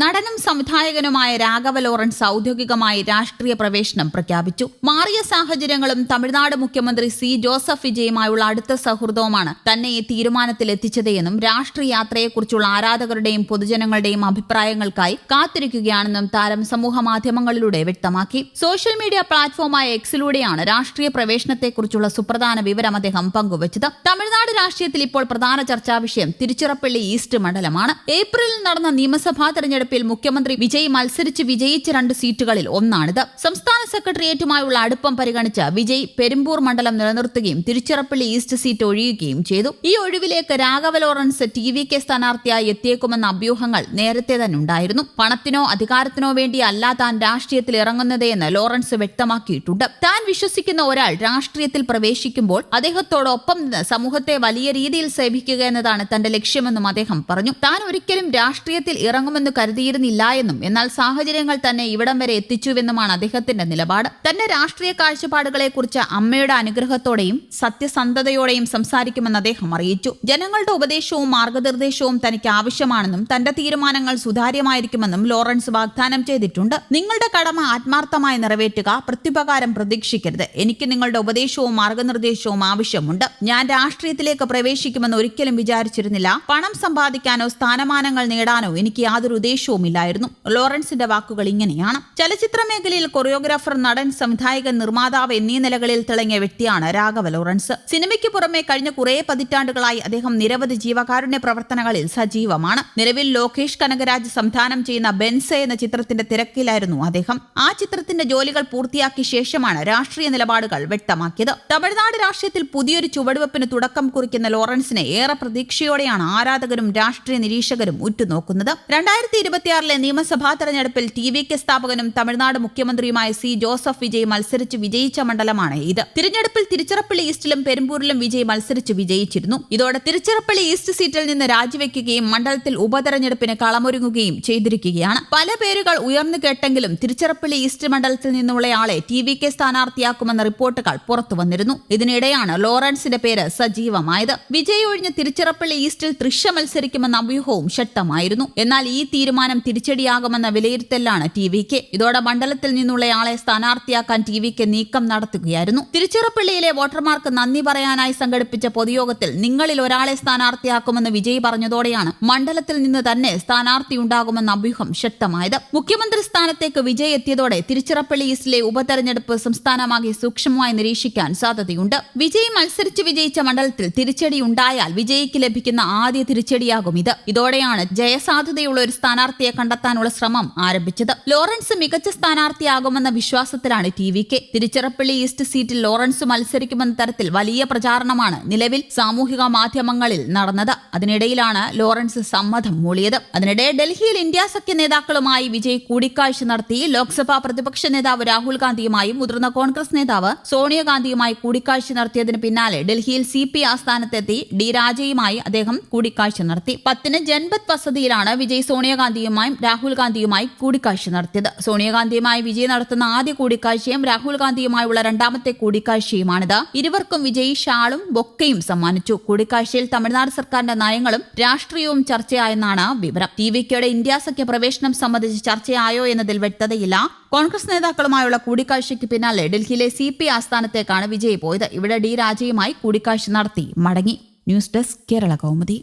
നടനും സംവിധായകനുമായ രാഘവ ലോറൻസ് ഔദ്യോഗികമായി രാഷ്ട്രീയ പ്രവേശനം പ്രഖ്യാപിച്ചു. മാറിയ സാഹചര്യങ്ങളും തമിഴ്നാട് മുഖ്യമന്ത്രി സി ജോസഫ് വിജയുമായുള്ള അടുത്ത സൗഹൃദവുമാണ് തന്നെ ഈ തീരുമാനത്തിൽ എത്തിച്ചതെന്നും രാഷ്ട്രീയ യാത്രയെക്കുറിച്ചുള്ള ആരാധകരുടെയും പൊതുജനങ്ങളുടെയും അഭിപ്രായങ്ങൾക്കായി കാത്തിരിക്കുകയാണെന്നും താരം സമൂഹ മാധ്യമങ്ങളിലൂടെ വ്യക്തമാക്കി. സോഷ്യൽ മീഡിയ പ്ലാറ്റ്ഫോമായ എക്സിലൂടെയാണ് രാഷ്ട്രീയ പ്രവേശനത്തെക്കുറിച്ചുള്ള സുപ്രധാന വിവരം അദ്ദേഹം പങ്കുവച്ചത്. തമിഴ്നാട് രാഷ്ട്രീയത്തിൽ ഇപ്പോൾ പ്രധാന ചർച്ചാ വിഷയം തിരുച്ചിറപ്പള്ളി ഈസ്റ്റ് മണ്ഡലമാണ്. ഏപ്രിലിൽ നടന്ന നിയമസഭാ തെരഞ്ഞെടുപ്പിൽ മുഖ്യമന്ത്രി വിജയ് മത്സരിച്ച് വിജയിച്ച 2 സീറ്റുകളിൽ ഒന്നാണിത്. സംസ്ഥാന സെക്രട്ടേറിയറ്റുമായുള്ള അടുപ്പം പരിഗണിച്ച് വിജയ് പെരുമ്പൂർ മണ്ഡലം നിലനിർത്തുകയും തിരുച്ചിറപ്പള്ളി ഈസ്റ്റ് സീറ്റ് ഒഴിയുകയും ചെയ്തു. ഈ ഒഴിവിലേക്ക് രാഘവ ലോറൻസ് TVK സ്ഥാനാർത്ഥിയായി എത്തിയേക്കുമെന്ന അഭ്യൂഹങ്ങൾ നേരത്തെ തന്നെ ഉണ്ടായിരുന്നു. പണത്തിനോ അധികാരത്തിനോ വേണ്ടിയല്ല താൻ രാഷ്ട്രീയത്തിൽ ഇറങ്ങുന്നതെന്ന് ലോറൻസ് വ്യക്തമാക്കിയിട്ടുണ്ട്. താൻ വിശ്വസിക്കുന്ന ഒരാൾ രാഷ്ട്രീയത്തിൽ പ്രവേശിക്കുമ്പോൾ അദ്ദേഹത്തോടൊപ്പം നിന്ന് സമൂഹത്തെ വലിയ രീതിയിൽ സേവിക്കുക എന്നതാണ് തന്റെ ലക്ഷ്യമെന്നും അദ്ദേഹം പറഞ്ഞു. താൻ ഒരിക്കലും രാഷ്ട്രീയത്തിൽ ഇറങ്ങുമെന്ന് കരുതിയിരുന്നില്ല എന്നും എന്നാൽ സാഹചര്യങ്ങൾ തന്നെ ഇവിടം വരെ എത്തിച്ചുവെന്നുമാണ് അദ്ദേഹത്തിന്റെ നിലപാട്. തന്റെ രാഷ്ട്രീയ കാഴ്ചപ്പാടുകളെക്കുറിച്ച് അമ്മയുടെ അനുഗ്രഹത്തോടെയും സത്യസന്ധതയോടെയും സംസാരിക്കുമെന്ന് അദ്ദേഹം അറിയിച്ചു. ജനങ്ങളുടെ ഉപദേശവും മാർഗനിർദ്ദേശവും തനിക്ക് ആവശ്യമാണെന്നും തന്റെ തീരുമാനങ്ങൾ സുതാര്യമായിരിക്കുമെന്നും ലോറൻസ് വാഗ്ദാനം ചെയ്തിട്ടുണ്ട്. നിങ്ങളുടെ കടമ ആത്മാർത്ഥമായി നിറവേറ്റുക, പ്രത്യുപകാരം പ്രതീക്ഷിക്കരുത്. എനിക്ക് നിങ്ങളുടെ ഉപദേശവും മാർഗനിർദ്ദേശവും ആവശ്യമുണ്ട്. ഞാൻ രാഷ്ട്രീയത്തിലേക്ക് പ്രവേശിക്കുമെന്ന് ഒരിക്കലും വിചാരിച്ചിരുന്നില്ല. പണം സമ്പാദിക്കാനോ സ്ഥാനമാനങ്ങൾ നേടാനോ എനിക്ക് യാതൊരു ഉദ്ദേശവുമില്ലായിരുന്നു. ലോറൻസിന്റെ വാക്കുകൾ ഇങ്ങനെയാണ്. ചലച്ചിത്ര മേഖലയിൽ കൊറിയോഗ്രാഫർ, നടൻ, സംവിധായകൻ, നിർമ്മാതാവ് എന്നീ നിലകളിൽ തിളങ്ങിയ വ്യക്തിയാണ് രാഘവ ലോറൻസ്. സിനിമയ്ക്ക് പുറമെ കഴിഞ്ഞ കുറേ പതിറ്റാണ്ടുകളായി അദ്ദേഹം നിരവധി ജീവകാരുണ്യ പ്രവർത്തനങ്ങളിൽ സജീവമാണ്. നിലവിൽ ലോകേഷ് കനകരാജ് സംവിധാനം ചെയ്യുന്ന ബെൻസ എന്ന ചിത്രത്തിന്റെ തിരക്കിലായിരുന്നു അദ്ദേഹം. ആ ചിത്രത്തിന്റെ ജോലികൾ പൂർത്തിയാക്കിയ ശേഷമാണ് രാഷ്ട്രീയ നിലപാടുകൾ വ്യക്തമാക്കിയത്. തമിഴ്നാട് രാഷ്ട്രീയത്തിൽ പുതിയൊരു ചുവടുവെപ്പിന് തുടക്കം കുറിക്കുന്ന ലോറൻസിനെ ഏറെ പ്രതീക്ഷയോടെയാണ് ആരാധകരും രാഷ്ട്രീയ നിരീക്ഷകരും ഉറ്റുനോക്കുന്നത്. 2026 നിയമസഭാ തെരഞ്ഞെടുപ്പിൽ TVK സ്ഥാപകനും തമിഴ്നാട് മുഖ്യമന്ത്രിയുമായ സി ജോസഫ് വിജയ് മത്സരിച്ച് വിജയിച്ച മണ്ഡലമാണ് ഇത്. തിരഞ്ഞെടുപ്പിൽ തിരുച്ചിറപ്പള്ളി ഈസ്റ്റിലും പെരുമ്പൂരിലും വിജയ് മത്സരിച്ച് വിജയിച്ചിരുന്നു. ഇതോടെ തിരുച്ചിറപ്പള്ളി ഈസ്റ്റ് സീറ്റിൽ നിന്ന് രാജിവെക്കുകയും മണ്ഡലത്തിൽ ഉപതെരഞ്ഞെടുപ്പിന് കളമൊരുങ്ങുകയും ചെയ്തിരിക്കുകയാണ്. പല പേരുകൾ ഉയർന്നു കേട്ടെങ്കിലും തിരുച്ചിറപ്പള്ളി ഈസ്റ്റ് മണ്ഡലത്തിൽ നിന്നുള്ളയാളെ TVK സ്ഥാനാർത്ഥിയാക്കുമെന്ന റിപ്പോർട്ടുകൾ പുറത്തു വന്നിരുന്നു. ഇതിനിടെയാണ് ലോറൻസിന്റെ പേര് സജീവമായത്. വിജയ് ഒഴിഞ്ഞ് തിരുച്ചിറപ്പള്ളി ഈസ്റ്റിൽ തൃശ മത്സരിക്കുമെന്ന അഭ്യൂഹവും ശക്തമായിരുന്നു. എന്നാൽ ഈ തീരുമാനം തിരിച്ചടിയാകുമെന്ന വിലയിരുത്തലാണ് TVK. ഇതോടെ മണ്ഡലത്തിൽ നിന്നുള്ളയാളെ സ്ഥാനാർത്ഥിയാക്കാൻ TVK നീക്കം നടത്തുകയായിരുന്നു. തിരുച്ചിറപ്പള്ളിയിലെ വോട്ടർമാർക്ക് നന്ദി പറയാനായി സംഘടിപ്പിച്ച പൊതുയോഗത്തിൽ നിങ്ങളിൽ ഒരാളെ സ്ഥാനാർത്ഥിയാക്കുമെന്ന് വിജയ് പറഞ്ഞതോടെയാണ് മണ്ഡലത്തിൽ നിന്ന് തന്നെ സ്ഥാനാർത്ഥിയുണ്ടാകുമെന്ന അഭ്യൂഹം ശക്തമായത്. മുഖ്യമന്ത്രി സ്ഥാനത്തേക്ക് വിജയ് എത്തിയതോടെ തിരുച്ചിറപ്പള്ളി ഈസ്റ്റിലെ ഉപതെരഞ്ഞെടുപ്പ് സംസ്ഥാനമാകെ സൂക്ഷ്മമായി നിരീക്ഷിക്കാൻ സാധ്യതയുണ്ട്. വിജയ് മത്സരിച്ച് വിജയിച്ച മണ്ഡലത്തിൽ തിരിച്ചടിയുണ്ടായാൽ വിജയിക്ക് ലഭിക്കുന്ന ആദ്യ തിരിച്ചടിയാകും ഇത്. ഇതോടെയാണ് ജയസാധ്യതയുള്ള ഒരു സ്ഥാനാർത്ഥിയെ കണ്ടെത്താനുള്ള ശ്രമം ആരംഭിച്ചത്. ലോറൻസ് മികച്ച സ്ഥാനാർത്ഥിയാകുമെന്ന വിശ്വാസത്തിലാണ് TVK. തിരുച്ചിറപ്പള്ളി ഈസ്റ്റ് സീറ്റിൽ ലോറൻസ് മത്സരിക്കുമെന്ന തരത്തിൽ വലിയ പ്രചാരണമാണ് നിലവിൽ സാമൂഹിക മാധ്യമങ്ങളിൽ നടന്നത്. അതിനിടയിലാണ് ലോറൻസ് സമ്മതം മൂളിയത്. അതിനിടെ ഡൽഹിയിൽ ഇന്ത്യ സഖ്യ നേതാക്കളുമായി വിജയ് കൂടിക്കാഴ്ച നടത്തി. ലോക്സഭാ പ്രതിപക്ഷ നേതാവ് രാഹുൽ ഗാന്ധിയുമായും മുതിർന്ന കോൺഗ്രസ് നേതാവ് സോണിയാഗാന്ധിയുമായി കൂടിക്കാഴ്ച നടത്തിയതിന് പിന്നാലെ ഡൽഹിയിൽ CP ആസ്ഥാനത്തെത്തി D രാജയുമായി അദ്ദേഹം കൂടിക്കാഴ്ച നടത്തി. 10 ജൻപത് വസതിയിലാണ് വിജയ് സോണിയാഗാന്ധിയുമായും രാഹുൽ ഗാന്ധിയുമായി കൂടിക്കാഴ്ച നടത്തിയത്. സോണിയാഗാന്ധിയുമായി വിജയ് നടത്തുന്ന ആദ്യ കൂടിക്കാഴ്ചയും രാഹുൽ ഗാന്ധിയുമായുള്ള രണ്ടാമത്തെ കൂടിക്കാഴ്ചയുമാണിത്. ഇരുവർക്കും വിജയ് ഷാളും ബൊക്കയും സമ്മാനിച്ചു. കൂടിക്കാഴ്ചയിൽ തമിഴ്നാട് സർക്കാരിന്റെ നയങ്ങളും രാഷ്ട്രീയവും ചർച്ചയായെന്നാണ് വിവരം. TVKയുടെ ഇന്ത്യ സഖ്യ പ്രവേശനം സംബന്ധിച്ച് ചർച്ചയായോ എന്നതിൽ വ്യക്തതയില്ല. കോൺഗ്രസ് നേതാക്കളുമായുള്ള കൂടിക്കാഴ്ചയ്ക്ക് പിന്നാലെ ഡൽഹിയിലെ CP ആസ്ഥാനത്തേക്കാണ് വിജയ് പോയത്. ഇവിടെ D രാജയുമായി കൂടിക്കാഴ്ച നടത്തി മടങ്ങി. News desk Kerala Kaumudi.